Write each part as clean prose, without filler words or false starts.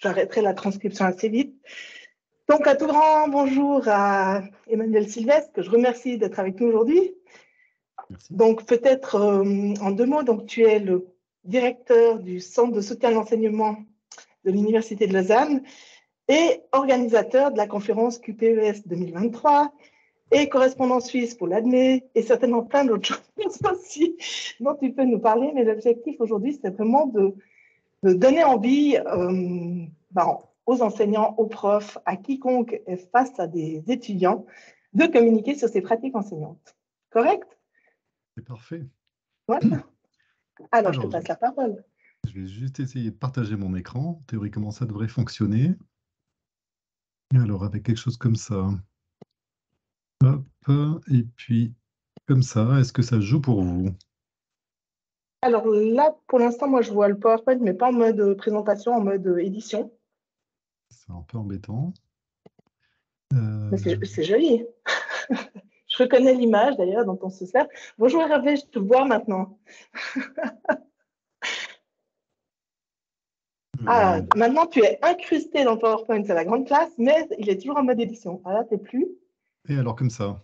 j'arrêterai la transcription assez vite. Donc, un tout grand bonjour à Emmanuel Sylvestre, que je remercie d'être avec nous aujourd'hui. Merci. Donc, peut-être en deux mots, donc, tu es le directeur du Centre de soutien à l'enseignement de l'Université de Lausanne et organisateur de la conférence QPES 2023 et correspondant suisse pour l'ADME et certainement plein d'autres choses aussi dont tu peux nous parler. Mais l'objectif aujourd'hui, c'est vraiment de donner envie aux enseignants, aux profs, à quiconque est face à des étudiants, de communiquer sur ces pratiques enseignantes. Correct? C'est parfait. Voilà. Alors, je te Alors, passe la parole. je vais juste essayer de partager mon écran. Théoriquement, ça devrait fonctionner. Alors, avec quelque chose comme ça. Hop, et puis, comme ça, est-ce que ça joue pour vous? Alors là, pour l'instant, moi, je vois le PowerPoint, mais pas en mode présentation, en mode édition. C'est un peu embêtant. Mais c'est joli. Je reconnais l'image, d'ailleurs, dont on se sert. Bonjour Hervé, je te vois maintenant. Ah, maintenant, tu es incrusté dans PowerPoint, c'est la grande classe, mais il est toujours en mode édition. Ah là, tu n'es plus. Et alors, comme ça.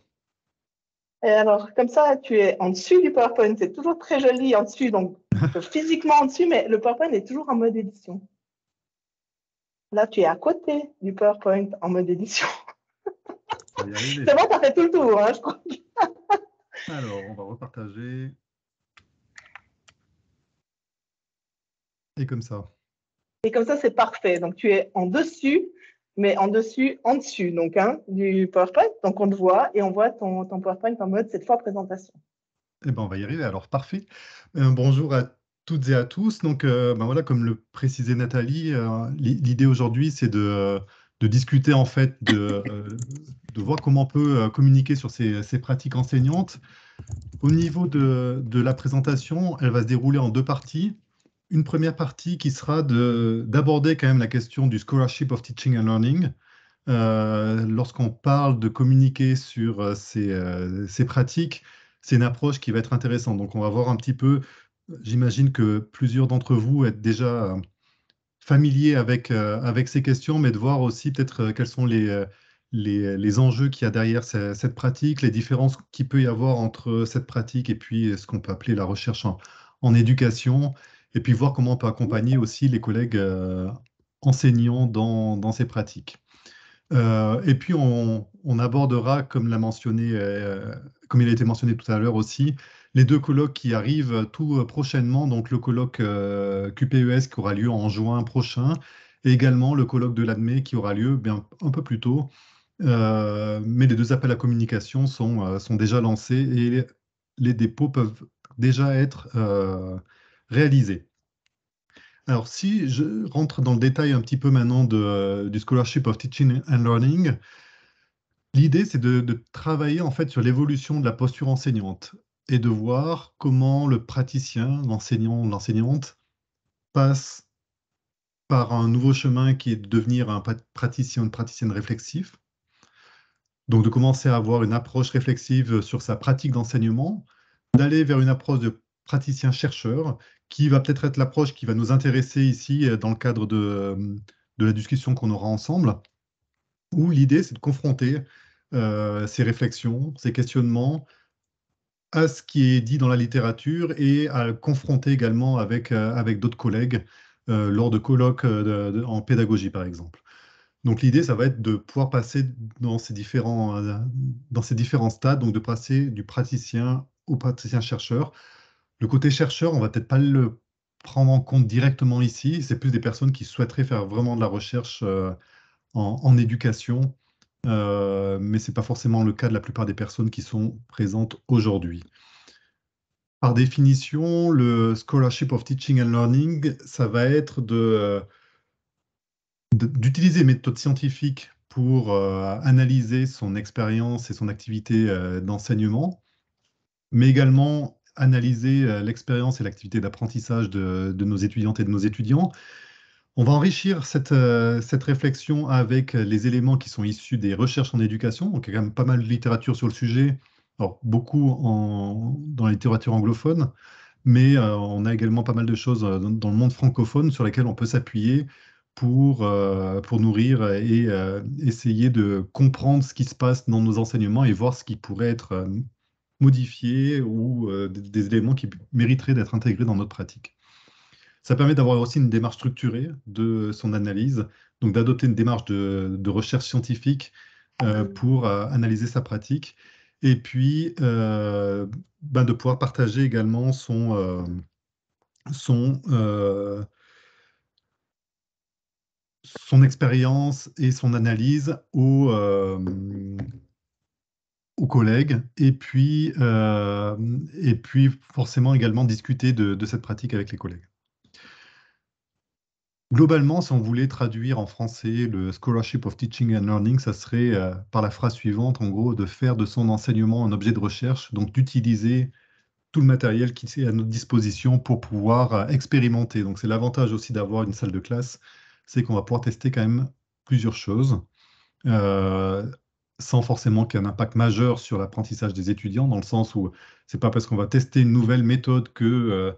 Et alors, comme ça, tu es en dessus du PowerPoint. C'est toujours très joli en dessus, donc physiquement en dessus, mais le PowerPoint est toujours en mode édition. Là, tu es à côté du PowerPoint en mode édition. On va y arriver. C'est bon, tu as fait tout le tour, hein, je crois. Alors, on va repartager. Et comme ça. Et comme ça, c'est parfait. Donc, tu es en dessus, mais en dessus, en dessus, donc, du PowerPoint. Donc, on te voit et on voit ton PowerPoint en mode, cette fois, présentation. Eh ben, on va y arriver. Alors, parfait. Bonjour à toutes et à tous. Donc, voilà, comme le précisait Nathalie, l'idée aujourd'hui, c'est de discuter, en fait, de voir comment on peut communiquer sur ces pratiques enseignantes. Au niveau de la présentation, elle va se dérouler en deux parties. Une première partie qui sera d'aborder quand même la question du Scholarship of Teaching and Learning. Lorsqu'on parle de communiquer sur ces pratiques, c'est une approche qui va être intéressante. Donc, on va voir un petit peu, j'imagine que plusieurs d'entre vous êtes déjà familiers avec ces questions, mais de voir aussi peut-être quels sont les enjeux qu'il y a derrière cette pratique, les différences qu'il peut y avoir entre cette pratique et puis ce qu'on peut appeler la recherche en éducation, et puis voir comment on peut accompagner aussi les collègues enseignants dans ces pratiques. Et puis on abordera, comme comme il a été mentionné tout à l'heure aussi, les deux colloques qui arrivent tout prochainement, donc le colloque QPES qui aura lieu en juin prochain, et également le colloque de l'ADME qui aura lieu bien un peu plus tôt. Mais les deux appels à communication sont déjà lancés et les dépôts peuvent déjà être réalisés. Alors, si je rentre dans le détail un petit peu maintenant du Scholarship of Teaching and Learning, l'idée, c'est de travailler en fait sur l'évolution de la posture enseignante et de voir comment le praticien, l'enseignant, l'enseignante passe par un nouveau chemin qui est de devenir un praticien, une praticienne réflexif. Donc, de commencer à avoir une approche réflexive sur sa pratique d'enseignement, d'aller vers une approche de praticien-chercheur, qui va peut-être être l'approche qui va nous intéresser ici dans le cadre de la discussion qu'on aura ensemble, où l'idée, c'est de confronter ces réflexions, ces questionnements à ce qui est dit dans la littérature et à le confronter également avec d'autres collègues lors de colloques en pédagogie, par exemple. Donc l'idée, ça va être de pouvoir passer dans ces différents stades, donc de passer du praticien au praticien-chercheur. Le côté chercheur, on va peut-être pas le prendre en compte directement ici. C'est plus des personnes qui souhaiteraient faire vraiment de la recherche en éducation, mais ce n'est pas forcément le cas de la plupart des personnes qui sont présentes aujourd'hui. Par définition, le Scholarship of Teaching and Learning, ça va être d'utiliser les méthodes scientifiques pour analyser son expérience et son activité d'enseignement, mais également analyser l'expérience et l'activité d'apprentissage de nos étudiantes et de nos étudiants. On va enrichir cette réflexion avec les éléments qui sont issus des recherches en éducation. Donc, il y a quand même pas mal de littérature sur le sujet, alors beaucoup dans la littérature anglophone, mais on a également pas mal de choses dans le monde francophone sur lesquelles on peut s'appuyer pour nourrir et essayer de comprendre ce qui se passe dans nos enseignements et voir ce qui pourrait être modifié ou des éléments qui mériteraient d'être intégrés dans notre pratique. Ça permet d'avoir aussi une démarche structurée de son analyse, donc d'adopter une démarche de recherche scientifique pour analyser sa pratique, et puis de pouvoir partager également son, son expérience et son analyse aux collègues, et puis forcément également discuter de cette pratique avec les collègues. Globalement, si on voulait traduire en français le Scholarship of Teaching and Learning, ça serait par la phrase suivante, en gros, de faire de son enseignement un objet de recherche, donc d'utiliser tout le matériel qui est à notre disposition pour pouvoir expérimenter. Donc c'est l'avantage aussi d'avoir une salle de classe, c'est qu'on va pouvoir tester quand même plusieurs choses, euh, sans forcément qu'il y ait un impact majeur sur l'apprentissage des étudiants, dans le sens où c'est pas parce qu'on va tester une nouvelle méthode et que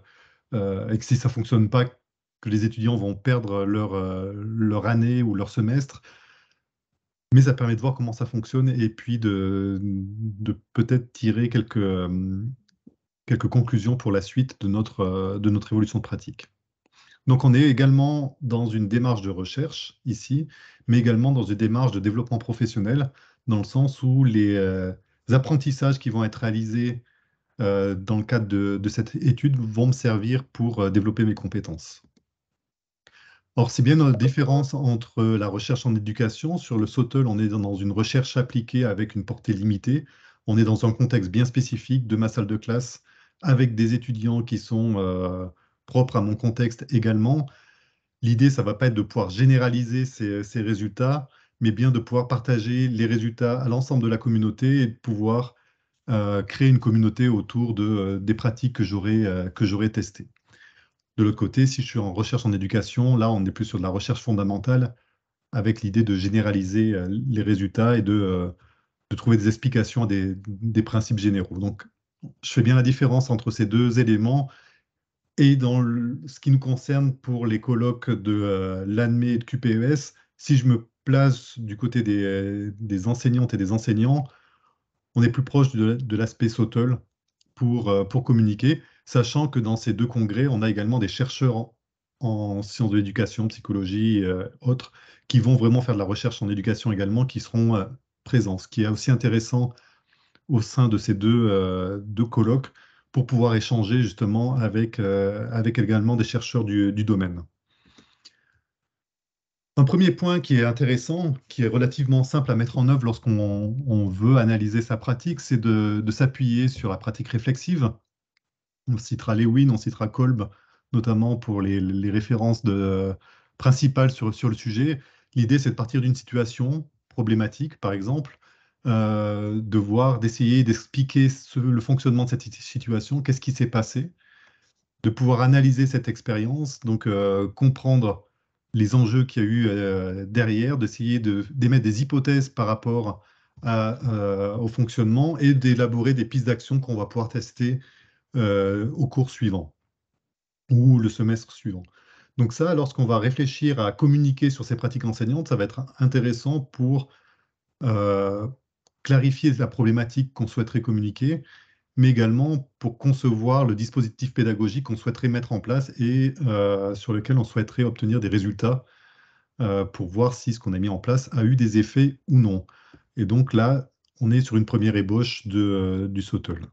si ça fonctionne pas, que les étudiants vont perdre leur année ou leur semestre, mais ça permet de voir comment ça fonctionne et puis de peut-être tirer quelques conclusions pour la suite de notre évolution de pratique. Donc on est également dans une démarche de recherche ici, mais également dans une démarche de développement professionnel, dans le sens où les apprentissages qui vont être réalisés dans le cadre de cette étude vont me servir pour développer mes compétences. Or, c'est bien la différence entre la recherche en éducation. Sur le SOTL, on est dans une recherche appliquée avec une portée limitée. On est dans un contexte bien spécifique de ma salle de classe, avec des étudiants qui sont propres à mon contexte également. L'idée, ça ne va pas être de pouvoir généraliser ces résultats, mais bien de pouvoir partager les résultats à l'ensemble de la communauté et de pouvoir créer une communauté autour des pratiques que j'aurais testées. De l'autre côté, si je suis en recherche en éducation, là, on est plus sur de la recherche fondamentale avec l'idée de généraliser les résultats et de trouver des explications à des principes généraux. Donc, je fais bien la différence entre ces deux éléments. Et ce qui nous concerne pour les colloques de l'ANME et de QPES, si je me place du côté des enseignantes et des enseignants, on est plus proche de l'aspect SOTL pour communiquer, sachant que dans ces deux congrès, on a également des chercheurs en sciences de l'éducation, psychologie et autres, qui vont vraiment faire de la recherche en éducation également, qui seront présents. Ce qui est aussi intéressant au sein de ces deux colloques, pour pouvoir échanger justement avec également des chercheurs du domaine. Un premier point qui est intéressant, qui est relativement simple à mettre en œuvre lorsqu'on veut analyser sa pratique, c'est de s'appuyer sur la pratique réflexive. On citera Lewin, on citera Kolb, notamment pour les références principales sur le sujet. L'idée, c'est de partir d'une situation problématique, par exemple, d'essayer d'expliquer le fonctionnement de cette situation, qu'est-ce qui s'est passé, de pouvoir analyser cette expérience, donc comprendre les enjeux qu'il y a eu derrière, d'essayer d'émettre des hypothèses par rapport au fonctionnement et d'élaborer des pistes d'action qu'on va pouvoir tester au cours suivant ou le semestre suivant. Donc ça, lorsqu'on va réfléchir à communiquer sur ces pratiques enseignantes, ça va être intéressant pour euh, clarifier la problématique qu'on souhaiterait communiquer, mais également pour concevoir le dispositif pédagogique qu'on souhaiterait mettre en place et sur lequel on souhaiterait obtenir des résultats pour voir si ce qu'on a mis en place a eu des effets ou non. Et donc là, on est sur une première ébauche du SOTL.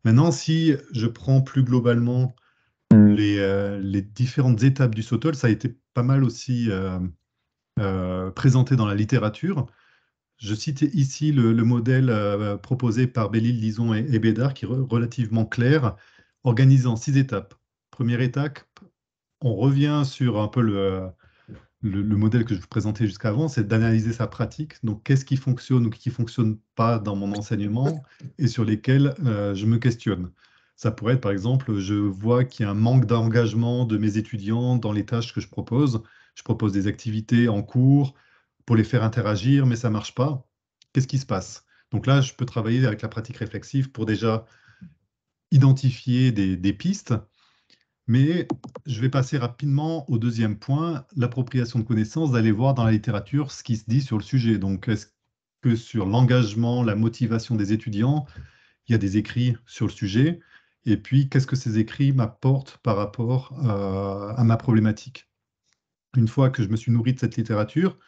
Maintenant, si je prends plus globalement les différentes étapes du SOTL, ça a été pas mal aussi présenté dans la littérature. Je cite ici le modèle proposé par Bellil, Lison et Bédard, qui est relativement clair, organisé en 6 étapes. Première étape, on revient sur un peu le modèle que je vous présentais jusqu'avant, c'est d'analyser sa pratique. Donc, qu'est-ce qui fonctionne ou qui ne fonctionne pas dans mon enseignement et sur lesquels je me questionne. Ça pourrait être, par exemple, je vois qu'il y a un manque d'engagement de mes étudiants dans les tâches que je propose. Je propose des activités en cours pour les faire interagir, mais ça ne marche pas. Qu'est-ce qui se passe? Donc là, je peux travailler avec la pratique réflexive pour déjà identifier des pistes, Mais je vais passer rapidement au deuxième point, l'appropriation de connaissances, d'aller voir dans la littérature ce qui se dit sur le sujet. Donc, est-ce que sur l'engagement, la motivation des étudiants, il y a des écrits sur le sujet? Et puis, qu'est-ce que ces écrits m'apportent par rapport à ma problématique? Une fois que je me suis nourri de cette littérature,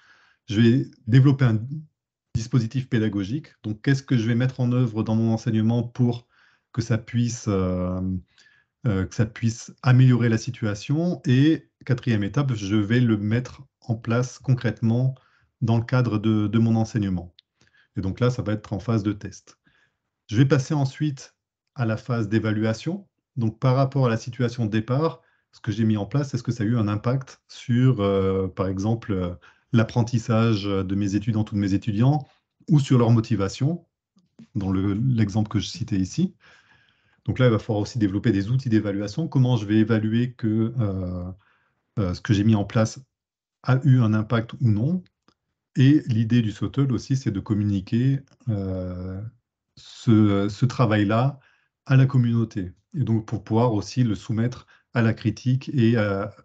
je vais développer un dispositif pédagogique. Donc, qu'est-ce que je vais mettre en œuvre dans mon enseignement pour que que ça puisse améliorer la situation. Et quatrième étape, je vais le mettre en place concrètement dans le cadre de mon enseignement. Et donc là, ça va être en phase de test. Je vais passer ensuite à la phase d'évaluation. Donc par rapport à la situation de départ, ce que j'ai mis en place, est-ce que ça a eu un impact sur, par exemple, l'apprentissage de mes étudiants ou de mes étudiants, ou sur leur motivation, dans l'exemple que je citais ici. Donc là, il va falloir aussi développer des outils d'évaluation. Comment je vais évaluer que ce que j'ai mis en place a eu un impact ou non. Et l'idée du SOTL aussi, c'est de communiquer ce travail-là à la communauté. Et donc pour pouvoir aussi le soumettre à la critique et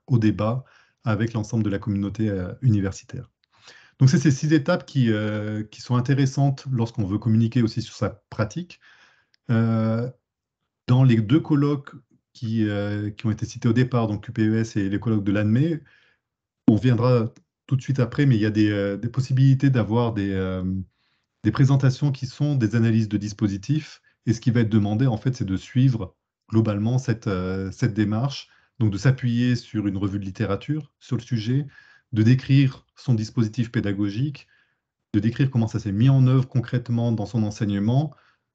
au débat avec l'ensemble de la communauté universitaire. Donc c'est ces 6 étapes qui sont intéressantes lorsqu'on veut communiquer aussi sur sa pratique. Euh, Dans les 2 colloques qui ont été cités au départ, donc QPES et les colloques de l'ANME, on viendra tout de suite après, mais il y a des possibilités d'avoir des présentations qui sont des analyses de dispositifs. Et ce qui va être demandé, en fait, c'est de suivre globalement cette démarche, donc de s'appuyer sur une revue de littérature sur le sujet, de décrire son dispositif pédagogique, de décrire comment ça s'est mis en œuvre concrètement dans son enseignement,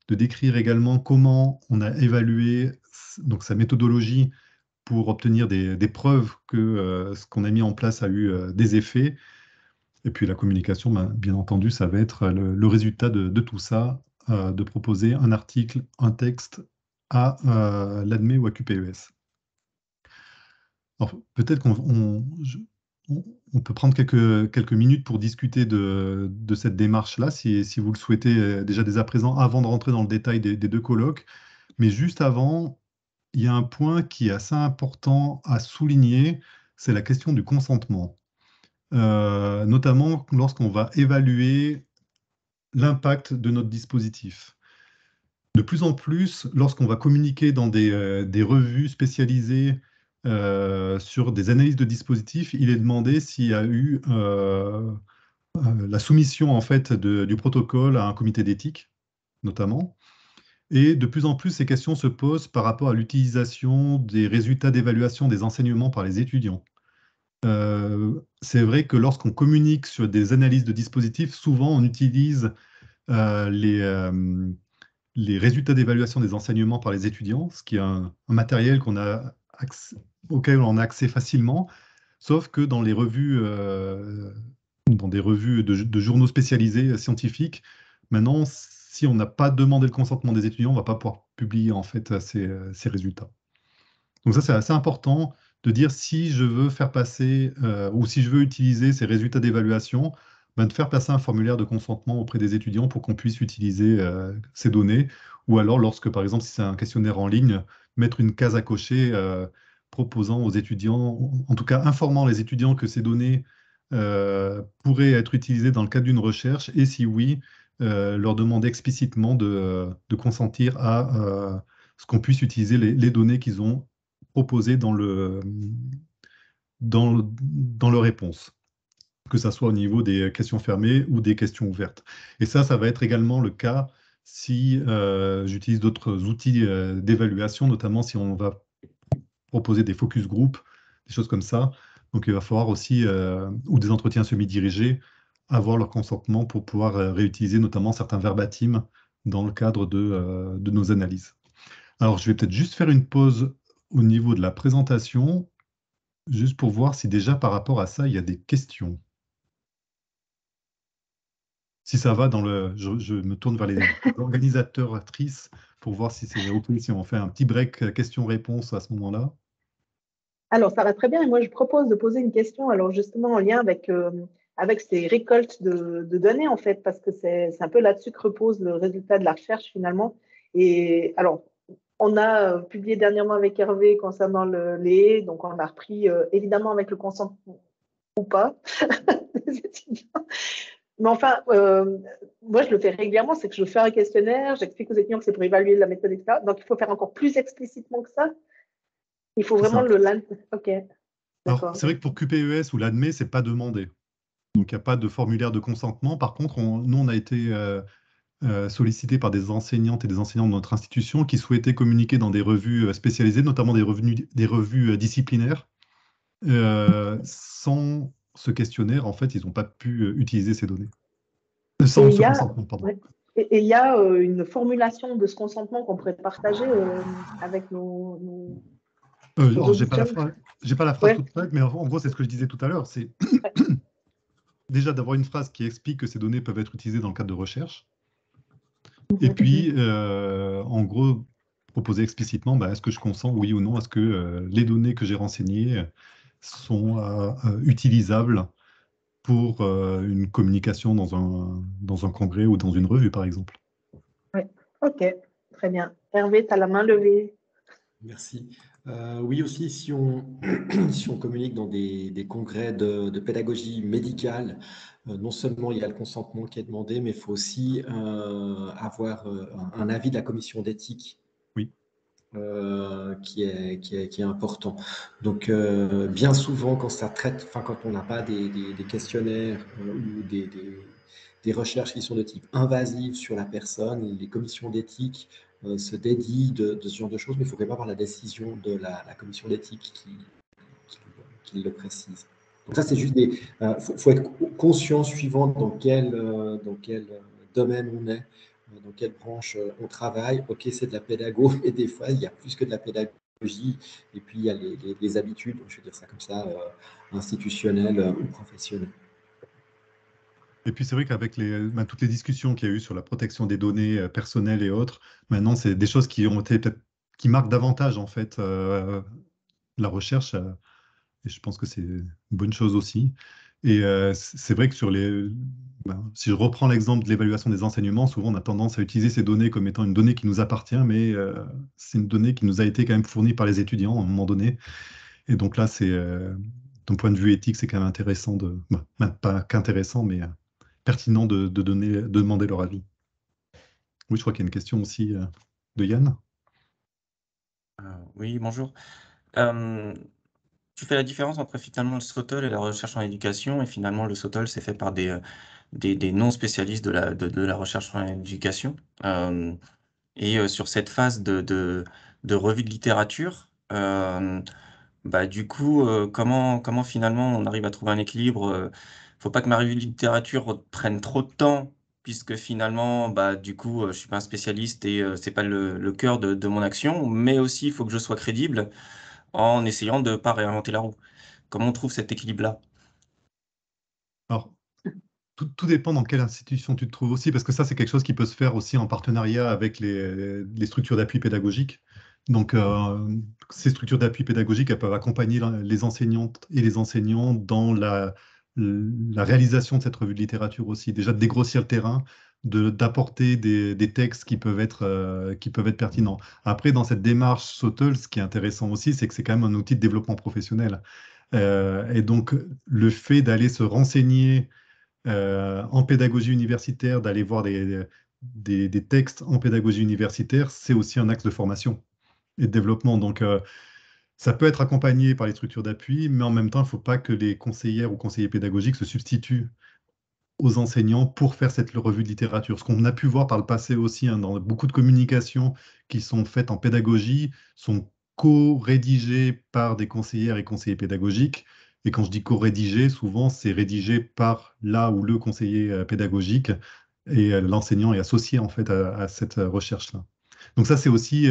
de décrire également comment on a évalué donc sa méthodologie pour obtenir des preuves que ce qu'on a mis en place a eu des effets. Et puis la communication, ben, bien entendu, ça va être le résultat de tout ça, de proposer un article, un texte à l'ADME ou à QPES. Alors, peut-être on peut prendre quelques minutes pour discuter de cette démarche-là, si vous le souhaitez déjà dès à présent, avant de rentrer dans le détail des 2 colloques. Mais juste avant, il y a un point qui est assez important à souligner, c'est la question du consentement. Notamment lorsqu'on va évaluer l'impact de notre dispositif. De plus en plus, lorsqu'on va communiquer dans des revues spécialisées sur des analyses de dispositifs, il est demandé s'il y a eu la soumission en fait du protocole à un comité d'éthique, notamment. Et de plus en plus, ces questions se posent par rapport à l'utilisation des résultats d'évaluation des enseignements par les étudiants. C'est vrai que lorsqu'on communique sur des analyses de dispositifs, souvent on utilise euh, les, euh, les résultats d'évaluation des enseignements par les étudiants, ce qui est un matériel auquel on a accès facilement, sauf que dans les revues, dans des revues de journaux spécialisés scientifiques, maintenant, si on n'a pas demandé le consentement des étudiants, on ne va pas pouvoir publier en fait ces résultats. Donc ça, c'est assez important de dire si je veux faire passer ou si je veux utiliser ces résultats d'évaluation, ben, de faire passer un formulaire de consentement auprès des étudiants pour qu'on puisse utiliser ces données. Ou alors, lorsque, par exemple, si c'est un questionnaire en ligne, mettre une case à cocher proposant aux étudiants, en tout cas informant les étudiants que ces données pourraient être utilisées dans le cadre d'une recherche et si oui, leur demander explicitement de consentir à ce qu'on puisse utiliser les données qu'ils ont proposées dans le réponse, que ça soit au niveau des questions fermées ou des questions ouvertes. Et ça va être également le cas si j'utilise d'autres outils d'évaluation, notamment si on va proposer des focus group, des choses comme ça. Donc il va falloir aussi, ou des entretiens semi-dirigés, avoir leur consentement pour pouvoir réutiliser notamment certains verbatims dans le cadre de nos analyses. Alors, je vais peut-être juste faire une pause au niveau de la présentation, juste pour voir si déjà par rapport à ça, il y a des questions. Si ça va, je me tourne vers les organisatrices pour voir si c'est OK, si on fait un petit break questions-réponses à ce moment-là. Alors, ça va très bien. Et moi, je propose de poser une question, alors justement en lien avec ces récoltes de données, en fait, parce que c'est un peu là-dessus que repose le résultat de la recherche, finalement. Et alors, On a publié dernièrement avec Hervé concernant les haies, donc on a repris évidemment avec le consentement ou pas des étudiants. Mais enfin, moi je le fais régulièrement, c'est que je fais un questionnaire, j'explique aux étudiants que c'est pour évaluer la méthode, etc. Donc il faut faire encore plus explicitement que ça. Il faut C'est vraiment ça. le land. Ok, Alors, d'accord. c'est vrai que pour QPES ou l'ADME, c'est pas demandé. Donc, il n'y a pas de formulaire de consentement. Par contre, nous, on a été sollicité par des enseignantes et des enseignants de notre institution qui souhaitaient communiquer dans des revues spécialisées, notamment des revues disciplinaires. Sans ce questionnaire, en fait, ils n'ont pas pu utiliser ces données. Et Sans il ce y a, consentement, pardon. ouais. Et il y a une formulation de ce consentement qu'on pourrait partager avec nos Alors, auditeurs. j'ai pas la phrase Ouais. toute faite, mais en gros, c'est ce que je disais tout à l'heure. C'est déjà d'avoir une phrase qui explique que ces données peuvent être utilisées dans le cadre de recherche. Et puis, en gros, proposer explicitement, bah, est-ce que je consens, oui ou non, est-ce que les données que j'ai renseignées sont utilisables pour une communication dans un congrès ou dans une revue, par exemple. Ouais. Ok, très bien. Hervé, tu as la main levée. Merci. Oui, aussi, si on, si on communique dans des congrès de pédagogie médicale, non seulement il y a le consentement qui est demandé, mais il faut aussi avoir un avis de la commission d'éthique Oui. qui est important. Donc, bien souvent, quand ça traite, enfin, quand on n'a pas des questionnaires ou des recherches qui sont de type invasif sur la personne, les commissions d'éthique se dédient de ce genre de choses, mais il faut quand même avoir la décision de la commission d'éthique qui le précise. Donc ça, c'est juste des... faut être conscient suivant dans quel domaine on est, dans quelle branche on travaille. Ok, c'est de la pédago, mais des fois, il y a plus que de la pédagogie. Et puis, il y a les habitudes, je vais dire ça comme ça, institutionnelles ou professionnelles. Et puis c'est vrai qu'avec toutes les discussions qu'il y a eu sur la protection des données personnelles et autres, maintenant c'est des choses qui ont été peut-être qui marquent davantage en fait la recherche. Et je pense que c'est une bonne chose aussi. Et c'est vrai que si je reprends l'exemple de l'évaluation des enseignements, souvent on a tendance à utiliser ces données comme étant une donnée qui nous appartient, mais c'est une donnée qui nous a été quand même fournie par les étudiants à un moment donné. Et donc là, d'un point de vue éthique, c'est quand même intéressant même pas qu'intéressant, mais pertinent de demander leur avis. Oui, je crois qu'il y a une question aussi de Yann. Oui, bonjour. Euh, Tu fais la différence entre finalement le SOTOL et la recherche en éducation, et finalement le SOTOL c'est fait par des non-spécialistes de la recherche en éducation. Sur cette phase de revue de littérature, bah, du coup, comment finalement on arrive à trouver un équilibre? Faut pas que ma revue de littérature prenne trop de temps, puisque finalement, bah, du coup, je suis pas un spécialiste et c'est pas le cœur de mon action, mais aussi il faut que je sois crédible en essayant de pas réinventer la roue. Comment on trouve cet équilibre-là? Alors, tout dépend dans quelle institution tu te trouves aussi, parce que ça, c'est quelque chose qui peut se faire aussi en partenariat avec les structures d'appui pédagogique. Donc, ces structures d'appui pédagogique, elles peuvent accompagner les enseignantes et les enseignants dans la réalisation de cette revue de littérature aussi. Déjà, de dégrossir le terrain, d'apporter des textes qui peuvent être pertinents. Après, dans cette démarche SOTL, ce qui est intéressant aussi, c'est que c'est quand même un outil de développement professionnel. Et donc, le fait d'aller se renseigner en pédagogie universitaire, d'aller voir des textes en pédagogie universitaire, c'est aussi un axe de formation et de développement. Donc, ça peut être accompagné par les structures d'appui, mais en même temps, il ne faut pas que les conseillères ou conseillers pédagogiques se substituent aux enseignants pour faire cette revue de littérature. Ce qu'on a pu voir par le passé aussi, hein, dans beaucoup de communications qui sont faites en pédagogie, sont co-rédigées par des conseillères et conseillers pédagogiques. Et quand je dis co-rédigé, souvent c'est rédigé par là ou le conseiller pédagogique et l'enseignant est associé en fait à cette recherche-là. Donc ça, c'est aussi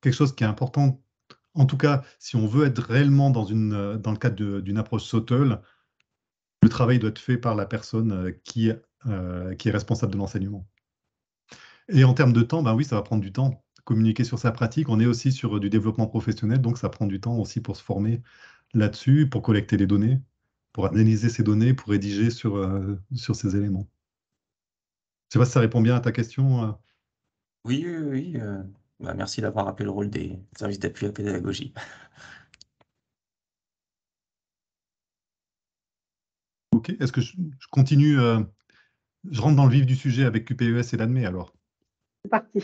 quelque chose qui est important. En tout cas, si on veut être réellement dans le cadre d'une approche SOTL, le travail doit être fait par la personne qui est responsable de l'enseignement. Et en termes de temps, ben oui, ça va prendre du temps. Communiquer sur sa pratique, on est aussi sur du développement professionnel, donc ça prend du temps aussi pour se former là-dessus, pour collecter les données, pour analyser ces données, pour rédiger sur ces éléments. Je ne sais pas si ça répond bien à ta question. Oui, oui, oui. Merci d'avoir rappelé le rôle des services d'appui à la pédagogie. Ok, est-ce que je continue, je rentre dans le vif du sujet avec QPES et l'ADME alors. C'est parti.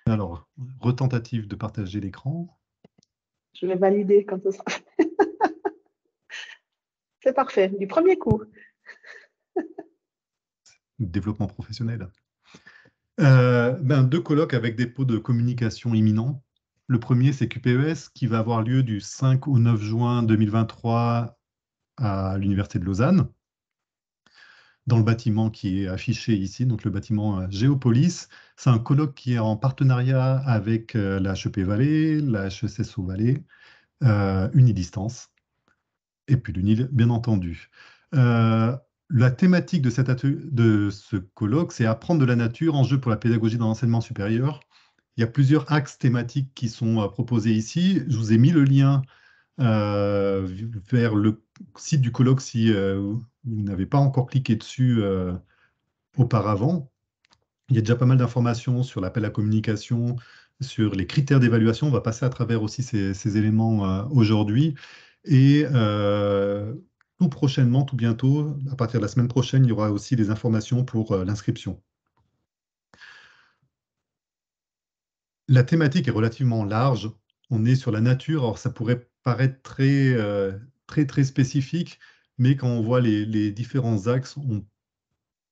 Alors, retentative de partager l'écran. Je vais valider quand ce sera. C'est parfait, du premier coup. Développement professionnel. Deux colloques avec dépôt de communication imminent. Le premier, c'est QPES, qui va avoir lieu du 5 au 9 juin 2023 à l'Université de Lausanne, dans le bâtiment qui est affiché ici, donc le bâtiment Géopolis. C'est un colloque qui est en partenariat avec la HEP Valais, la HESSO Valais, Unidistance, et puis l'UNIL, bien entendu. La thématique de ce colloque, c'est apprendre de la nature, enjeu pour la pédagogie dans l'enseignement supérieur. Il y a plusieurs axes thématiques qui sont proposés ici. Je vous ai mis le lien vers le site du colloque si vous n'avez pas encore cliqué dessus auparavant. Il y a déjà pas mal d'informations sur l'appel à communication, sur les critères d'évaluation. On va passer à travers aussi ces éléments aujourd'hui. Et tout prochainement, tout bientôt, à partir de la semaine prochaine, il y aura aussi des informations pour l'inscription. La thématique est relativement large. On est sur la nature. Alors, ça pourrait paraître très spécifique, mais quand on voit les différents axes, on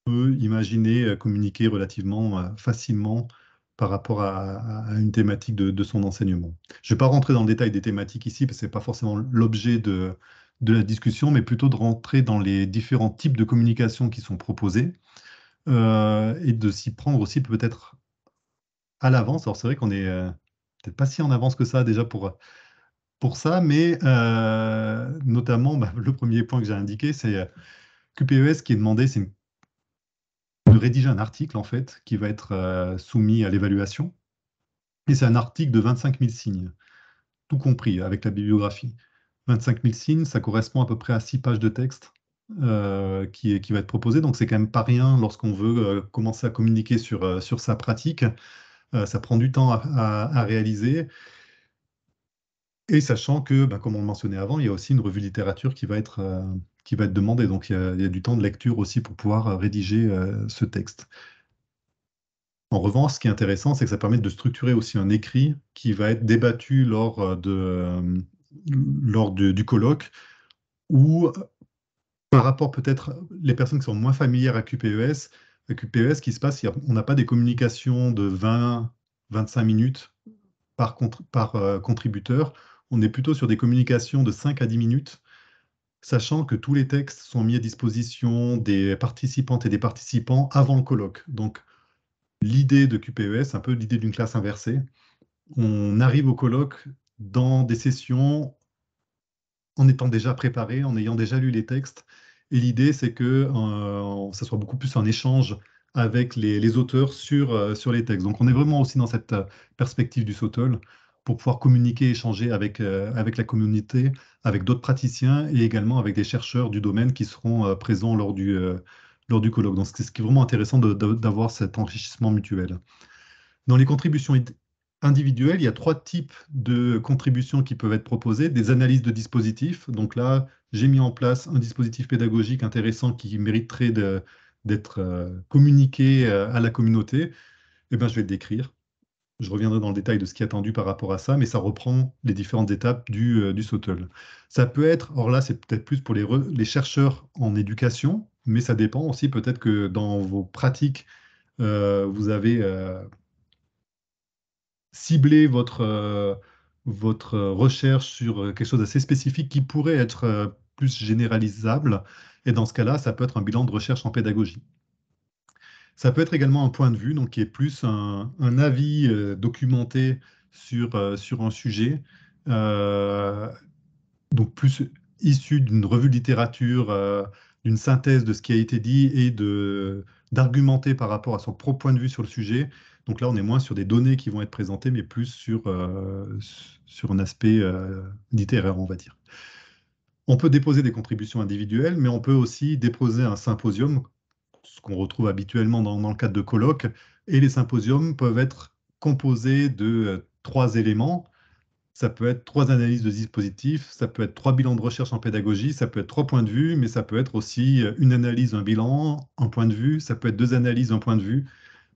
peut imaginer communiquer relativement facilement par rapport à une thématique de son enseignement. Je ne vais pas rentrer dans le détail des thématiques ici, parce que ce n'est pas forcément l'objet de la discussion, mais plutôt de rentrer dans les différents types de communication qui sont proposés et de s'y prendre aussi peut-être à l'avance. Alors c'est vrai qu'on est peut-être pas si en avance que ça déjà pour ça, mais notamment le premier point que j'ai indiqué, c'est QPES qui est demandé, c'est de rédiger un article en fait qui va être soumis à l'évaluation. Et c'est un article de 25 000 signes, tout compris avec la bibliographie. 25 000 signes, ça correspond à peu près à 6 pages de texte qui va être proposé. Donc c'est quand même pas rien lorsqu'on veut commencer à communiquer sur sa pratique. Ça prend du temps à réaliser. Et sachant que, comme on le mentionnait avant, il y a aussi une revue littérature qui va être demandée. Donc il y a du temps de lecture aussi pour pouvoir rédiger ce texte. En revanche, ce qui est intéressant, c'est que ça permet de structurer aussi un écrit qui va être débattu lors du colloque, ou par rapport peut-être les personnes qui sont moins familières à QPES, ce qui se passe, on n'a pas des communications de 20-25 minutes par contributeur, on est plutôt sur des communications de 5 à 10 minutes, sachant que tous les textes sont mis à disposition des participantes et des participants avant le colloque. Donc, l'idée de QPES, un peu l'idée d'une classe inversée. On arrive au colloque dans des sessions en étant déjà préparé, en ayant déjà lu les textes. Et l'idée, c'est que ça soit beaucoup plus un échange avec les auteurs sur les textes. Donc on est vraiment aussi dans cette perspective du SOTOL pour pouvoir communiquer, échanger avec la communauté, avec d'autres praticiens et également avec des chercheurs du domaine qui seront présents lors du colloque. Donc c'est ce qui est vraiment intéressant d'avoir cet enrichissement mutuel. Dans les contributions individuelles, il y a 3 types de contributions qui peuvent être proposées. Des analyses de dispositifs. Donc là, j'ai mis en place un dispositif pédagogique intéressant qui mériterait d'être communiqué à la communauté. Eh bien, je vais le décrire. Je reviendrai dans le détail de ce qui est attendu par rapport à ça, mais ça reprend les différentes étapes du SOTL. Ça peut être, or là, c'est peut-être plus pour les chercheurs en éducation, mais ça dépend aussi peut-être que dans vos pratiques, vous avez cibler votre recherche sur quelque chose d'assez spécifique qui pourrait être plus généralisable. Et dans ce cas-là, ça peut être un bilan de recherche en pédagogie. Ça peut être également un point de vue, donc qui est plus un avis documenté sur un sujet, donc plus issu d'une revue de littérature, d'une synthèse de ce qui a été dit et d'argumenter par rapport à son propre point de vue sur le sujet. Donc là, on est moins sur des données qui vont être présentées, mais plus sur un aspect littéraire, on va dire. On peut déposer des contributions individuelles, mais on peut aussi déposer un symposium, ce qu'on retrouve habituellement dans le cadre de colloques. Et les symposiums peuvent être composé de 3 éléments. Ça peut être 3 analyses de dispositifs, ça peut être 3 bilans de recherche en pédagogie, ça peut être 3 points de vue, mais ça peut être aussi une analyse, un bilan, un point de vue, ça peut être 2 analyses, un point de vue.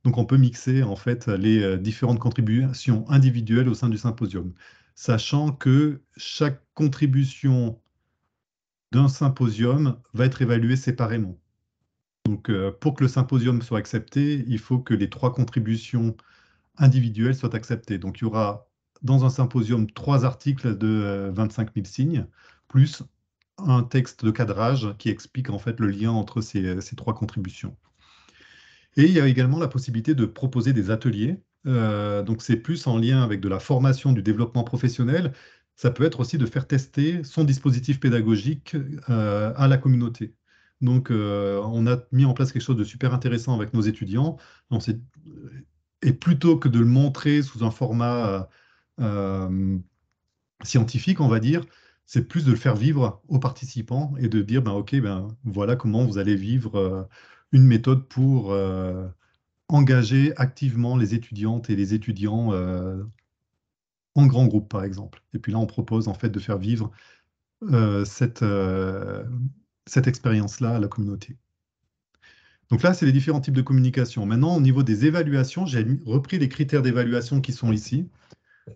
Donc on peut mixer en fait les différentes contributions individuelles au sein du symposium, sachant que chaque contribution d'un symposium va être évaluée séparément. Donc pour que le symposium soit accepté, il faut que les 3 contributions individuelles soient acceptées. Donc il y aura dans un symposium 3 articles de 25 000 signes, plus un texte de cadrage qui explique en fait le lien entre ces 3 contributions. Et il y a également la possibilité de proposer des ateliers. Donc c'est plus en lien avec de la formation, du développement professionnel. Ça peut être aussi de faire tester son dispositif pédagogique à la communauté. Donc on a mis en place quelque chose de super intéressant avec nos étudiants. Et plutôt que de le montrer sous un format scientifique, on va dire, c'est plus de le faire vivre aux participants et de dire, ben, OK, ben, voilà comment vous allez vivre une méthode pour engager activement les étudiantes et les étudiants en grand groupe, par exemple. Et puis là, on propose en fait de faire vivre cette expérience-là à la communauté. Donc là, c'est les différents types de communication. Maintenant, au niveau des évaluations, j'ai repris les critères d'évaluation qui sont ici.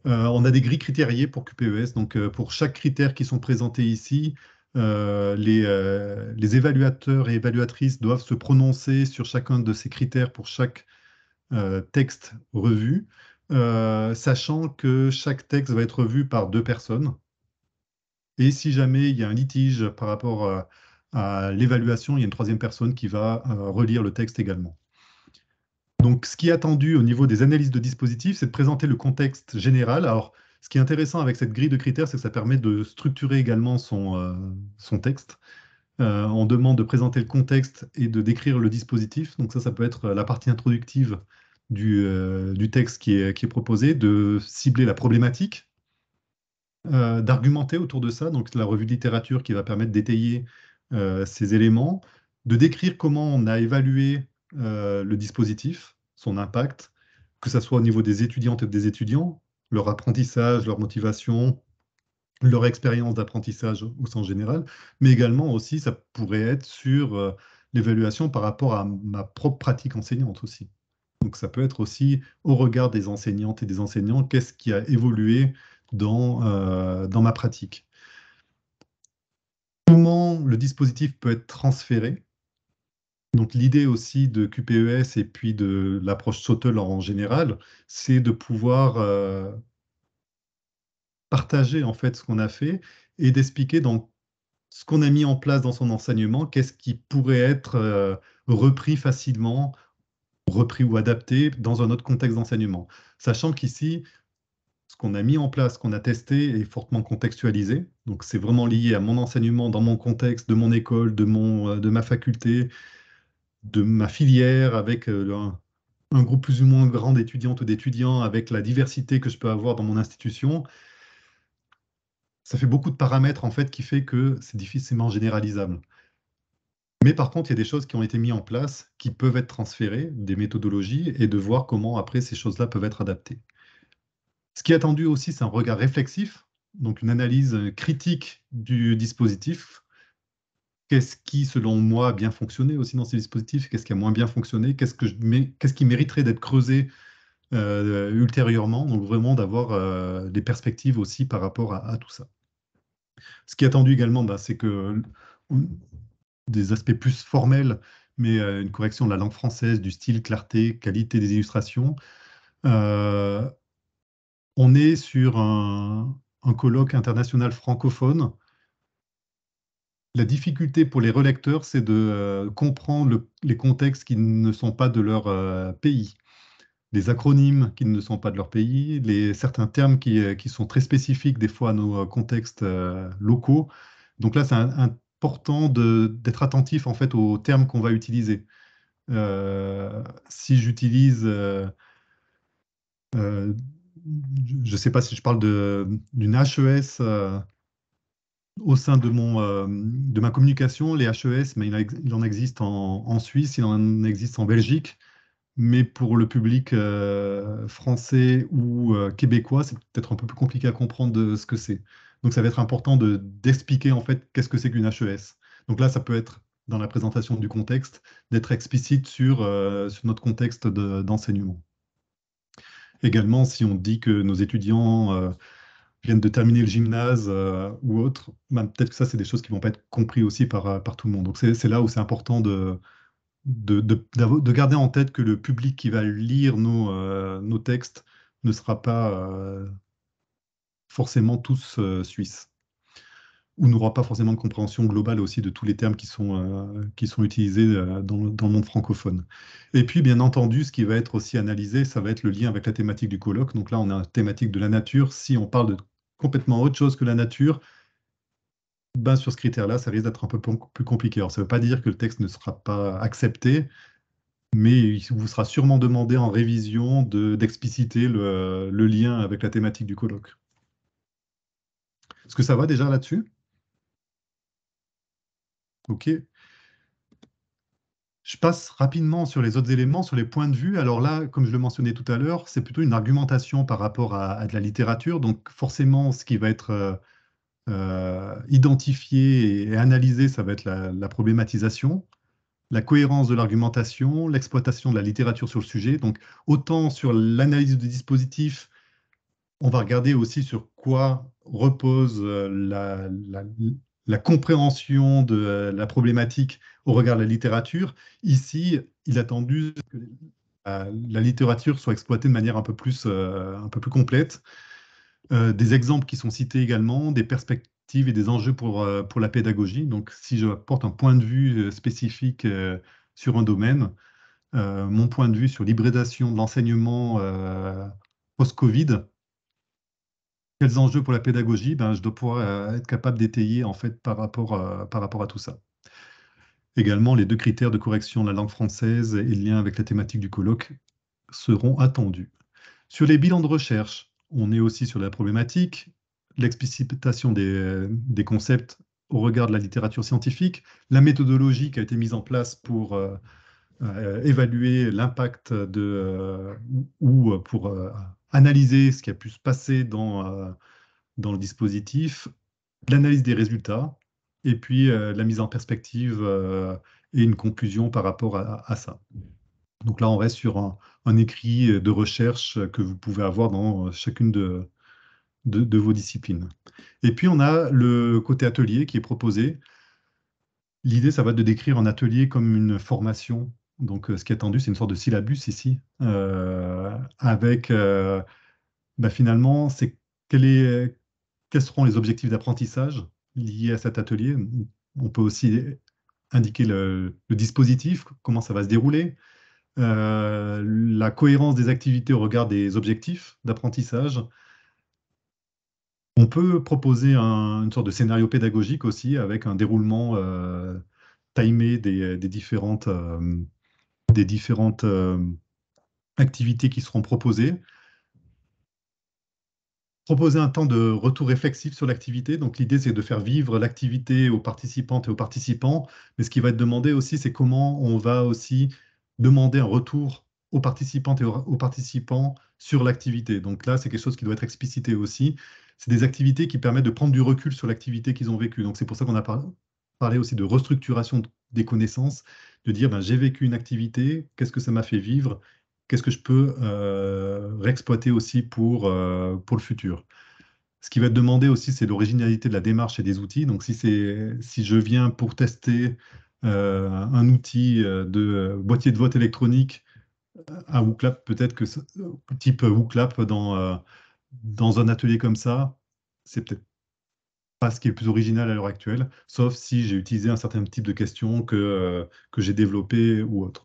On a des grilles critériées pour QPES. Donc, pour chaque critère qui sont présentés ici, les évaluateurs et évaluatrices doivent se prononcer sur chacun de ces critères pour chaque texte revu, sachant que chaque texte va être revu par 2 personnes. Et si jamais il y a un litige par rapport à l'évaluation, il y a une 3e personne qui va relire le texte également. Donc, ce qui est attendu au niveau des analyses de dispositifs, c'est de présenter le contexte général. Alors, ce qui est intéressant avec cette grille de critères, c'est que ça permet de structurer également son texte. On demande de présenter le contexte et de décrire le dispositif. Donc ça peut être la partie introductive du texte qui est proposé, de cibler la problématique, d'argumenter autour de ça, donc la revue de littérature qui va permettre d'étayer ces éléments, de décrire comment on a évalué le dispositif, son impact, que ce soit au niveau des étudiantes et des étudiants, leur apprentissage, leur motivation, leur expérience d'apprentissage au sens général, mais également aussi, ça pourrait être sur l'évaluation par rapport à ma propre pratique enseignante aussi. Donc ça peut être aussi au regard des enseignantes et des enseignants, qu'est-ce qui a évolué dans ma pratique. Comment le dispositif peut être transféré. Donc l'idée aussi de QPES et puis de l'approche Sautel en général, c'est de pouvoir partager en fait ce qu'on a fait et d'expliquer dans ce qu'on a mis en place dans son enseignement, qu'est-ce qui pourrait être repris facilement, repris ou adapté dans un autre contexte d'enseignement. Sachant qu'ici, ce qu'on a mis en place, ce qu'on a testé est fortement contextualisé. Donc c'est vraiment lié à mon enseignement dans mon contexte, de mon école, de ma faculté, de ma filière, avec un groupe plus ou moins grand d'étudiantes ou d'étudiants, avec la diversité que je peux avoir dans mon institution. Ça fait beaucoup de paramètres en fait qui fait que c'est difficilement généralisable. Mais par contre, il y a des choses qui ont été mises en place, qui peuvent être transférées, des méthodologies, et de voir comment après ces choses-là peuvent être adaptées. Ce qui est attendu aussi, c'est un regard réflexif, donc une analyse critique du dispositif. Qu'est-ce qui, selon moi, a bien fonctionné aussi dans ces dispositifs? Qu'est-ce qui a moins bien fonctionné? Qu'est-ce qui mériterait d'être creusé ultérieurement? Donc vraiment d'avoir des perspectives aussi par rapport à tout ça. Ce qui est attendu également, c'est que des aspects plus formels, mais une correction de la langue française, du style, clarté, qualité des illustrations. On est sur un colloque international francophone. La difficulté pour les relecteurs, c'est de comprendre les contextes qui ne sont pas de leur pays, les acronymes qui ne sont pas de leur pays, certains termes qui sont très spécifiques des fois à nos contextes locaux. Donc là, c'est important d'être attentif en fait aux termes qu'on va utiliser. Si j'utilise, je ne sais pas si je parle d'une HES au sein de ma communication, les HES, mais il en existe en Suisse, il en existe en Belgique, mais pour le public français ou québécois, c'est peut-être un peu plus compliqué à comprendre de ce que c'est. Donc ça va être important d'expliquer en fait qu'est-ce que c'est qu'une HES. Donc là, ça peut être dans la présentation du contexte, d'être explicite sur notre contexte d'enseignement. Également, si on dit que nos étudiants viennent de terminer le gymnase ou autre, ben, peut-être que ça, c'est des choses qui ne vont pas être comprises aussi par tout le monde. Donc c'est là où c'est important de garder en tête que le public qui va lire nos textes ne sera pas forcément tous suisses, ou n'aura pas forcément une compréhension globale aussi de tous les termes qui sont utilisés dans le monde francophone. Et puis, bien entendu, ce qui va être aussi analysé, ça va être le lien avec la thématique du colloque. Donc là, on a une thématique de la nature. Si on parle de complètement autre chose que la nature, ben, sur ce critère-là, ça risque d'être un peu plus compliqué. Alors, ça ne veut pas dire que le texte ne sera pas accepté, mais il vous sera sûrement demandé en révision d'expliciter le lien avec la thématique du colloque. Est-ce que ça va déjà là-dessus? OK. Je passe rapidement sur les autres éléments, sur les points de vue. Alors là, comme je le mentionnais tout à l'heure, c'est plutôt une argumentation par rapport à de la littérature. Donc forcément, ce qui va être identifié et analysé, ça va être la problématisation, la cohérence de l'argumentation, l'exploitation de la littérature sur le sujet. Donc autant sur l'analyse du dispositif, on va regarder aussi sur quoi repose la compréhension de la problématique au regard de la littérature. Ici, il est attendu que la littérature soit exploitée de manière un peu plus complète. Des exemples qui sont cités également, des perspectives et des enjeux pour la pédagogie. Donc, si je apporte un point de vue spécifique sur un domaine, mon point de vue sur l'hybridation de l'enseignement post-Covid, quels enjeux pour la pédagogie, ben, je dois pouvoir être capable d'étayer en fait par rapport à tout ça. Également, les 2 critères de correction de la langue française et le lien avec la thématique du colloque seront attendus. Sur les bilans de recherche, on est aussi sur la problématique, l'explicitation des concepts au regard de la littérature scientifique, la méthodologie qui a été mise en place pour évaluer l'impact ou pour analyser ce qui a pu se passer dans le dispositif, l'analyse des résultats, et puis la mise en perspective et une conclusion par rapport à ça. Donc là, on reste sur un écrit de recherche que vous pouvez avoir dans chacune de vos disciplines. Et puis, on a le côté atelier qui est proposé. L'idée, ça va être de décrire un atelier comme une formation. Donc, ce qui est attendu, c'est une sorte de syllabus ici, avec bah, finalement, quels seront les objectifs d'apprentissage liés à cet atelier. On peut aussi indiquer le dispositif, comment ça va se dérouler, la cohérence des activités au regard des objectifs d'apprentissage. On peut proposer une sorte de scénario pédagogique aussi avec un déroulement timé des différentes activités qui seront proposées. Proposer un temps de retour réflexif sur l'activité. Donc l'idée, c'est de faire vivre l'activité aux participantes et aux participants. Mais ce qui va être demandé aussi, c'est comment on va aussi demander un retour aux participantes et aux participants sur l'activité. Donc là, c'est quelque chose qui doit être explicité aussi. C'est des activités qui permettent de prendre du recul sur l'activité qu'ils ont vécue. Donc c'est pour ça qu'on a parlé aussi de restructuration des connaissances, de dire, ben, j'ai vécu une activité, qu'est-ce que ça m'a fait vivre? Qu'est-ce que je peux réexploiter aussi pour le futur. Ce qui va être demandé aussi, c'est l'originalité de la démarche et des outils. Donc, si je viens pour tester un outil de boîtier de vote électronique à WooClap, peut-être que type WooClap dans un atelier comme ça, c'est peut-être pas ce qui est le plus original à l'heure actuelle, sauf si j'ai utilisé un certain type de questions que j'ai développé ou autre.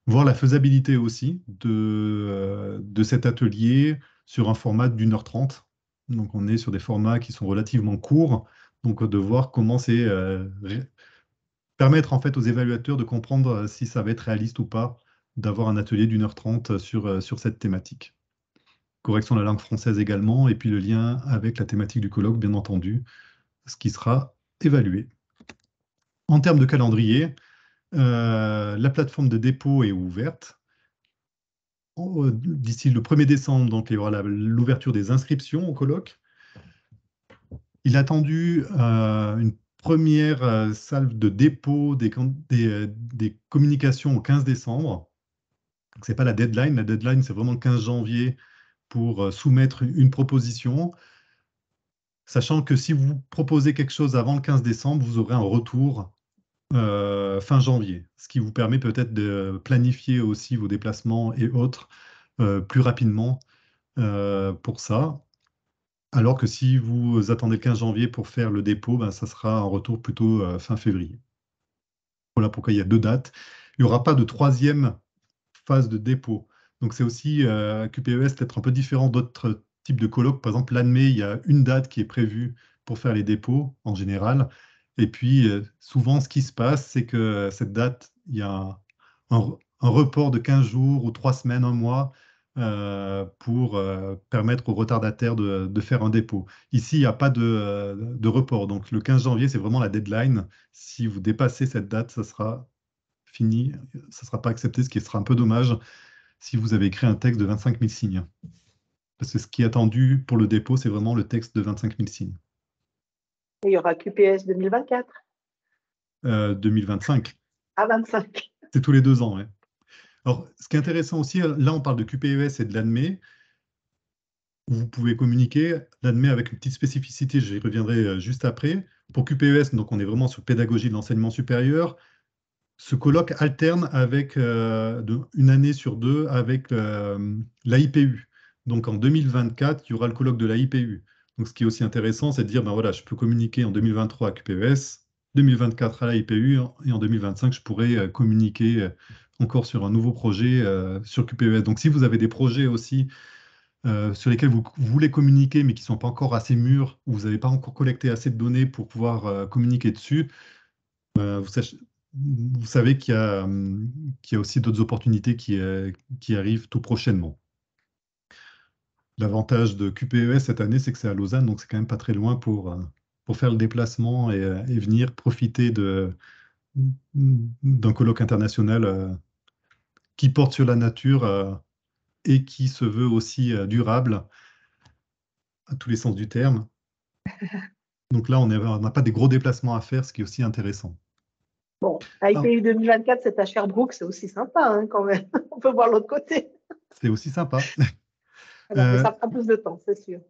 Voir la faisabilité aussi de cet atelier sur un format d'1h30. Donc on est sur des formats qui sont relativement courts, donc de voir comment c'est permettre en fait aux évaluateurs de comprendre si ça va être réaliste ou pas d'avoir un atelier d'1h30 sur cette thématique. Correction de la langue française également, et puis le lien avec la thématique du colloque, bien entendu, ce qui sera évalué. En termes de calendrier, la plateforme de dépôt est ouverte. d'ici le 1er décembre, donc il y aura l'ouverture des inscriptions au colloque. Il est attendu une première salve de dépôt des communications au 15 décembre. Ce n'est pas la deadline. La deadline, c'est vraiment le 15 janvier pour soumettre une proposition. Sachant que si vous proposez quelque chose avant le 15 décembre, vous aurez un retour fin janvier, ce qui vous permet peut-être de planifier aussi vos déplacements et autres plus rapidement pour ça. Alors que si vous attendez le 15 janvier pour faire le dépôt, ben, ça sera un retour plutôt fin février. Voilà pourquoi il y a 2 dates. Il n'y aura pas de 3e phase de dépôt. Donc c'est aussi QPES peut-être un peu différent d'autres types de colloques. Par exemple, l'ANME, il y a une date qui est prévue pour faire les dépôts en général. Et puis souvent, ce qui se passe, c'est que cette date, il y a un report de 15 jours ou 3 semaines, un mois pour permettre aux retardataires de faire un dépôt. Ici, il n'y a pas de report. Donc le 15 janvier, c'est vraiment la deadline. Si vous dépassez cette date, ça sera fini, ça ne sera pas accepté, ce qui sera un peu dommage si vous avez écrit un texte de 25 000 signes. Parce que ce qui est attendu pour le dépôt, c'est vraiment le texte de 25 000 signes. Et il y aura QPS 2024. 2025. À 25. C'est tous les 2 ans. Ouais. Alors, ce qui est intéressant aussi, là, on parle de QPES et de l'ANME. Vous pouvez communiquer. L'ANME avec une petite spécificité, j'y reviendrai juste après. Pour QPES, donc on est vraiment sur pédagogie de l'enseignement supérieur. Ce colloque alterne avec une année sur 2 avec l'AIPU. Donc en 2024, il y aura le colloque de l'AIPU. Donc ce qui est aussi intéressant, c'est de dire, ben voilà, je peux communiquer en 2023 à QPES, 2024 à l'AIPU, et en 2025, je pourrais communiquer encore sur un nouveau projet sur QPES. Donc si vous avez des projets aussi sur lesquels vous voulez communiquer, mais qui ne sont pas encore assez mûrs, ou vous n'avez pas encore collecté assez de données pour pouvoir communiquer dessus, vous savez qu'il y a aussi d'autres opportunités qui arrivent tout prochainement. L'avantage de QPES cette année, c'est que c'est à Lausanne, donc c'est quand même pas très loin pour faire le déplacement et venir profiter d'un colloque international qui porte sur la nature et qui se veut aussi durable à tous les sens du terme. Donc là, on n'a pas des gros déplacements à faire, ce qui est aussi intéressant. Bon, AIPU 2024, c'est à Sherbrooke, c'est aussi sympa hein, quand même. On peut voir l'autre côté. C'est aussi sympa. Alors, mais ça prend plus de temps, c'est sûr.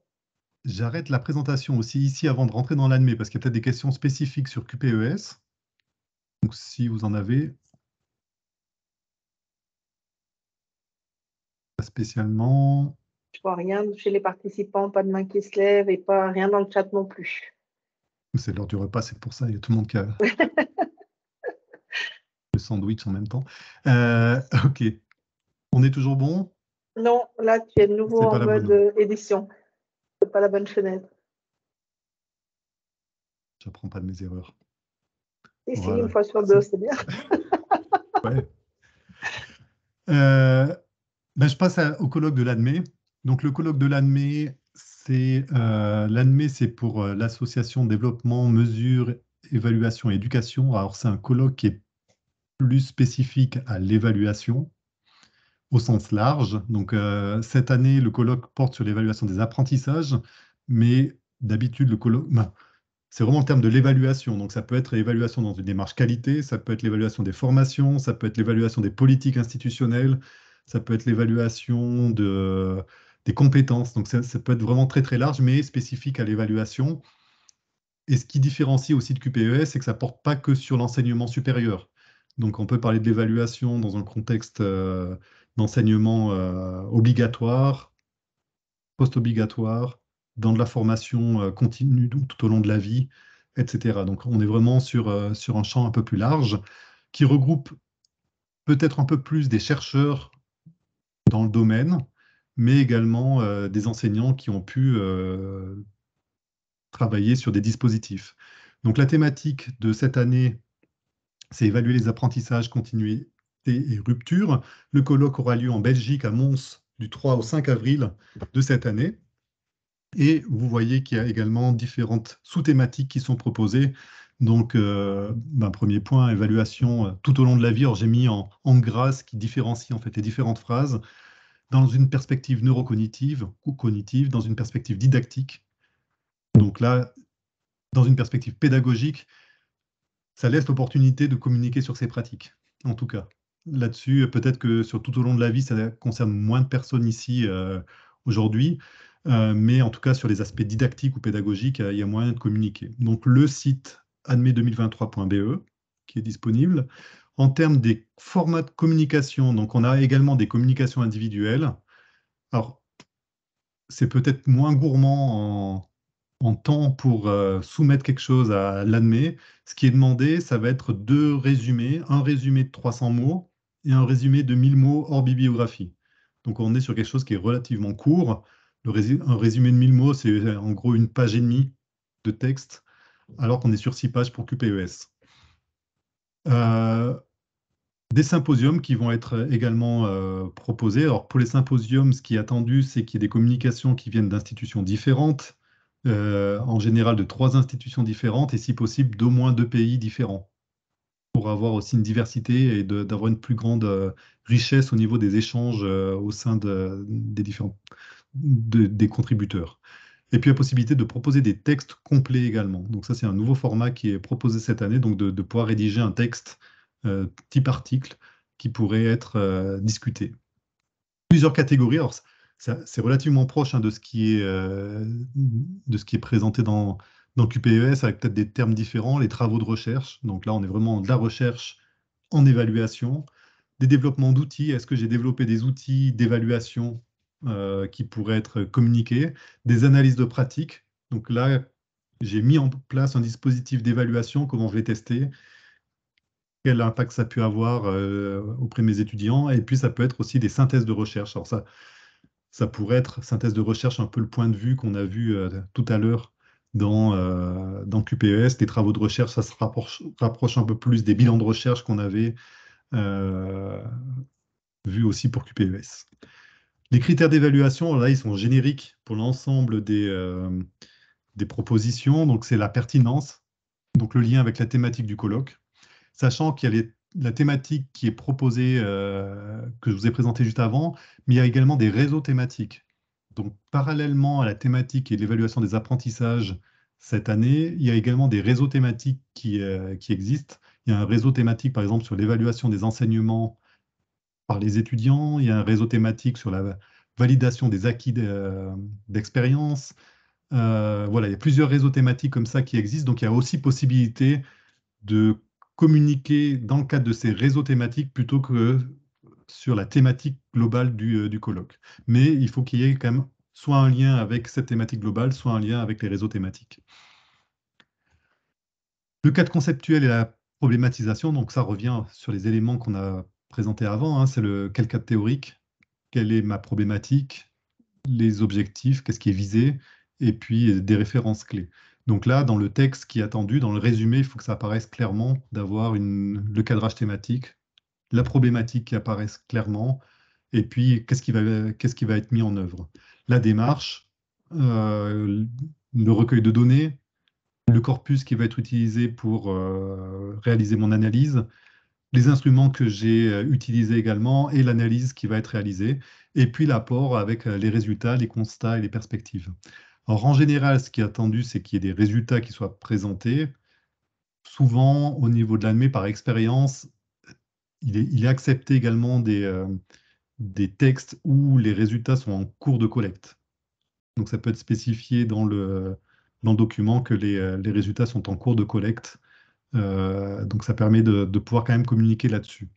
J'arrête la présentation aussi ici avant de rentrer dans l'ANME parce qu'il y a peut-être des questions spécifiques sur QPES. Donc si vous en avez, pas spécialement. Je vois rien chez les participants, pas de main qui se lève et pas rien dans le chat non plus. C'est l'heure du repas, c'est pour ça, il y a tout le monde qui a le sandwich en même temps. Ok, on est toujours bon? Non, là tu es de nouveau en mode édition. C'est pas la bonne fenêtre. J'apprends pas de mes erreurs. Si, voilà. Une fois sur 2, c'est bien. Ouais. Je passe au colloque de l'ANME. Donc le colloque de l'ANME, c'est pour l'association développement, mesure, évaluation et éducation. Alors c'est un colloque qui est plus spécifique à l'évaluation au sens large. Donc cette année, le colloque porte sur l'évaluation des apprentissages, mais d'habitude, le colloque, c'est vraiment le terme de l'évaluation. Donc ça peut être l'évaluation dans une démarche qualité, ça peut être l'évaluation des formations, ça peut être l'évaluation des politiques institutionnelles, ça peut être l'évaluation des compétences. Donc ça peut être vraiment très très large, mais spécifique à l'évaluation. Et ce qui différencie aussi de QPES, c'est que ça ne porte pas que sur l'enseignement supérieur. Donc on peut parler de l'évaluation dans un contexte d'enseignement obligatoire, post-obligatoire, dans de la formation continue tout au long de la vie, etc. Donc on est vraiment sur un champ un peu plus large qui regroupe peut-être un peu plus des chercheurs dans le domaine, mais également des enseignants qui ont pu travailler sur des dispositifs. Donc la thématique de cette année, c'est évaluer les apprentissages, continuité et rupture. Le colloque aura lieu en Belgique, à Mons, du 3 au 5 avril de cette année. Et vous voyez qu'il y a également différentes sous-thématiques qui sont proposées. Donc, premier point, évaluation tout au long de la vie. Alors, j'ai mis en gras ce qui différencie en fait les différentes phrases. dans une perspective neurocognitive ou cognitive, dans une perspective didactique. Donc là, dans une perspective pédagogique, ça laisse l'opportunité de communiquer sur ses pratiques, en tout cas. Là-dessus, peut-être que sur tout au long de la vie, ça concerne moins de personnes ici aujourd'hui, mais en tout cas, sur les aspects didactiques ou pédagogiques, il y a moyen de communiquer. Donc, le site admet2023.be, qui est disponible. En termes des formats de communication, donc on a également des communications individuelles. Alors, c'est peut-être moins gourmand en temps pour soumettre quelque chose à l'ADME. Ce qui est demandé, ça va être deux résumés, un résumé de 300 mots et un résumé de 1000 mots hors bibliographie. Donc on est sur quelque chose qui est relativement court. Un résumé de 1000 mots, c'est en gros une page et demie de texte, alors qu'on est sur 6 pages pour QPES. Des symposiums qui vont être également proposés. Alors pour les symposiums, ce qui est attendu, c'est qu'il y ait des communications qui viennent d'institutions différentes, en général de 3 institutions différentes et si possible d'au moins 2 pays différents, pour avoir aussi une diversité et d'avoir une plus grande richesse au niveau des échanges au sein des différents des contributeurs. Et puis la possibilité de proposer des textes complets également. Donc ça, c'est un nouveau format qui est proposé cette année, donc de pouvoir rédiger un texte type article qui pourrait être discuté. Plusieurs catégories. Alors, c'est relativement proche de ce qui est présenté dans QPES, avec peut-être des termes différents, les travaux de recherche. Donc là, on est vraiment de la recherche en évaluation. Des développements d'outils. Est-ce que j'ai développé des outils d'évaluation qui pourraient être communiqués? Des analyses de pratique. Donc là, j'ai mis en place un dispositif d'évaluation, comment je vais tester, quel impact ça a pu avoir auprès de mes étudiants. Et puis, ça peut être aussi des synthèses de recherche. Alors ça pourrait être synthèse de recherche, un peu le point de vue qu'on a vu tout à l'heure dans QPES. Les travaux de recherche, ça se rapproche un peu plus des bilans de recherche qu'on avait vus aussi pour QPES. Les critères d'évaluation, là, ils sont génériques pour l'ensemble des propositions. Donc, c'est la pertinence, donc le lien avec la thématique du colloque. Sachant qu'il y a la thématique qui est proposée, que je vous ai présentée juste avant, mais il y a également des réseaux thématiques. Donc, parallèlement à la thématique et l'évaluation des apprentissages cette année, il y a également des réseaux thématiques qui existent. Il y a un réseau thématique, par exemple, sur l'évaluation des enseignements par les étudiants. Il y a un réseau thématique sur la validation des acquis d'expérience. Voilà, il y a plusieurs réseaux thématiques comme ça qui existent. Donc, il y a aussi possibilité de communiquer dans le cadre de ces réseaux thématiques plutôt que sur la thématique globale du colloque. Mais il faut qu'il y ait quand même soit un lien avec cette thématique globale, soit un lien avec les réseaux thématiques. Le cadre conceptuel et la problématisation, donc ça revient sur les éléments qu'on a présentés avant, c'est quel cadre théorique, quelle est ma problématique, les objectifs, qu'est-ce qui est visé, et puis des références clés. Donc là, dans le texte qui est attendu, dans le résumé, il faut que ça apparaisse clairement, d'avoir le cadrage thématique, la problématique qui apparaisse clairement, et puis qu'est-ce qui va être mis en œuvre. La démarche, le recueil de données, le corpus qui va être utilisé pour réaliser mon analyse, les instruments que j'ai utilisés également et l'analyse qui va être réalisée, et puis l'apport avec les résultats, les constats et les perspectives. Alors, en général, ce qui est attendu, c'est qu'il y ait des résultats qui soient présentés. Souvent, au niveau de l'ADME, par expérience, il est accepté également des textes où les résultats sont en cours de collecte. Donc, ça peut être spécifié dans le document que les résultats sont en cours de collecte. Donc, ça permet de pouvoir quand même communiquer là-dessus.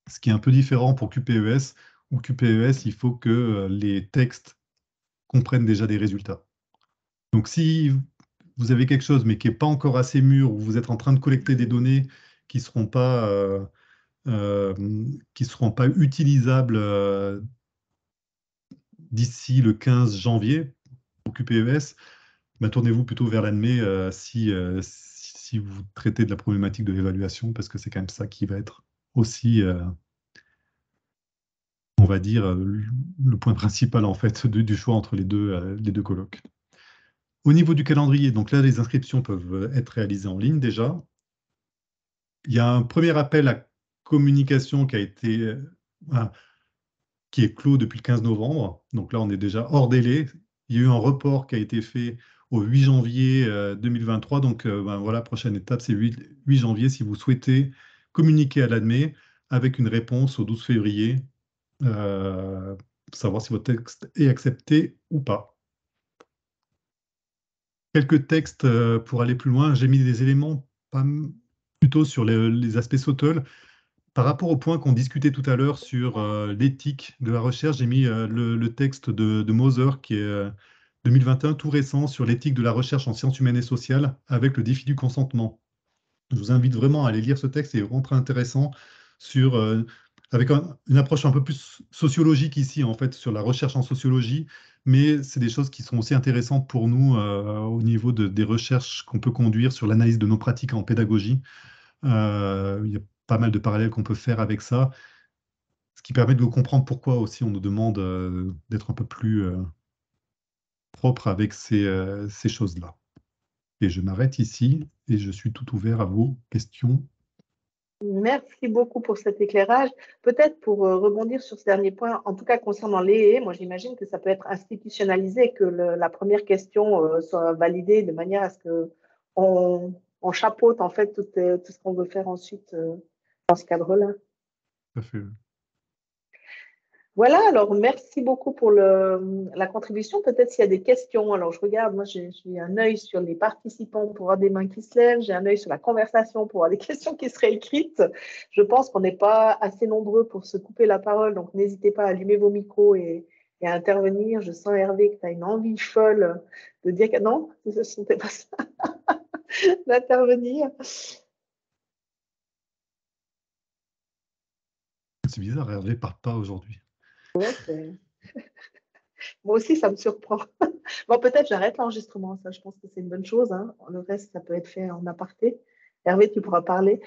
Ce qui est un peu différent pour QPES, où QPES, il faut que les textes comprennent déjà des résultats. Donc, si vous avez quelque chose, mais qui n'est pas encore assez mûr, ou vous êtes en train de collecter des données qui ne seront pas utilisables d'ici le 15 janvier pour QPES, tournez-vous plutôt vers l'ADME si vous traitez de la problématique de l'évaluation, parce que c'est quand même ça qui va être aussi, on va dire, le point principal en fait du choix entre les deux colloques. Au niveau du calendrier, donc là, les inscriptions peuvent être réalisées en ligne déjà. Il y a un premier appel à communication qui a été... qui est clos depuis le 15 novembre. Donc là, on est déjà hors délai. Il y a eu un report qui a été fait au 8 janvier 2023. Donc voilà, prochaine étape, c'est 8 janvier si vous souhaitez communiquer à l'ADME avec une réponse au 12 février, pour savoir si votre texte est accepté ou pas. Quelques textes pour aller plus loin. J'ai mis des éléments plutôt sur les aspects SOTL. Par rapport au point qu'on discutait tout à l'heure sur l'éthique de la recherche, j'ai mis le texte de Moser qui est 2021, tout récent, sur l'éthique de la recherche en sciences humaines et sociales avec le défi du consentement. Je vous invite vraiment à aller lire ce texte, c'est vraiment très intéressant sur, avec une approche un peu plus sociologique ici, en fait, sur la recherche en sociologie, mais c'est des choses qui sont aussi intéressantes pour nous au niveau des recherches qu'on peut conduire sur l'analyse de nos pratiques en pédagogie. Il y a pas mal de parallèles qu'on peut faire avec ça, ce qui permet de comprendre pourquoi aussi on nous demande d'être un peu plus propre avec ces choses-là. Et je m'arrête ici et je suis tout ouvert à vos questions. Merci beaucoup pour cet éclairage. Peut-être pour rebondir sur ce dernier point, en tout cas concernant les haies, moi j'imagine que ça peut être institutionnalisé, que la première question soit validée de manière à ce qu'on chapeaute en fait tout ce qu'on veut faire ensuite dans ce cadre-là. Tout à fait. Voilà, alors merci beaucoup pour la contribution. Peut-être s'il y a des questions. Alors, je regarde, moi, j'ai un œil sur les participants pour voir des mains qui se lèvent. J'ai un œil sur la conversation pour voir des questions qui seraient écrites. Je pense qu'on n'est pas assez nombreux pour se couper la parole. Donc, n'hésitez pas à allumer vos micros et à intervenir. Je sens, Hervé, que tu as une envie folle de dire que non, ce ne sentait pas ça, d'intervenir. C'est bizarre, Hervé ne part pas aujourd'hui. Ouais, moi aussi, ça me surprend. Bon, peut-être j'arrête l'enregistrement, ça, je pense que c'est une bonne chose. Hein. Le reste, ça peut être fait en aparté. Hervé, tu pourras parler.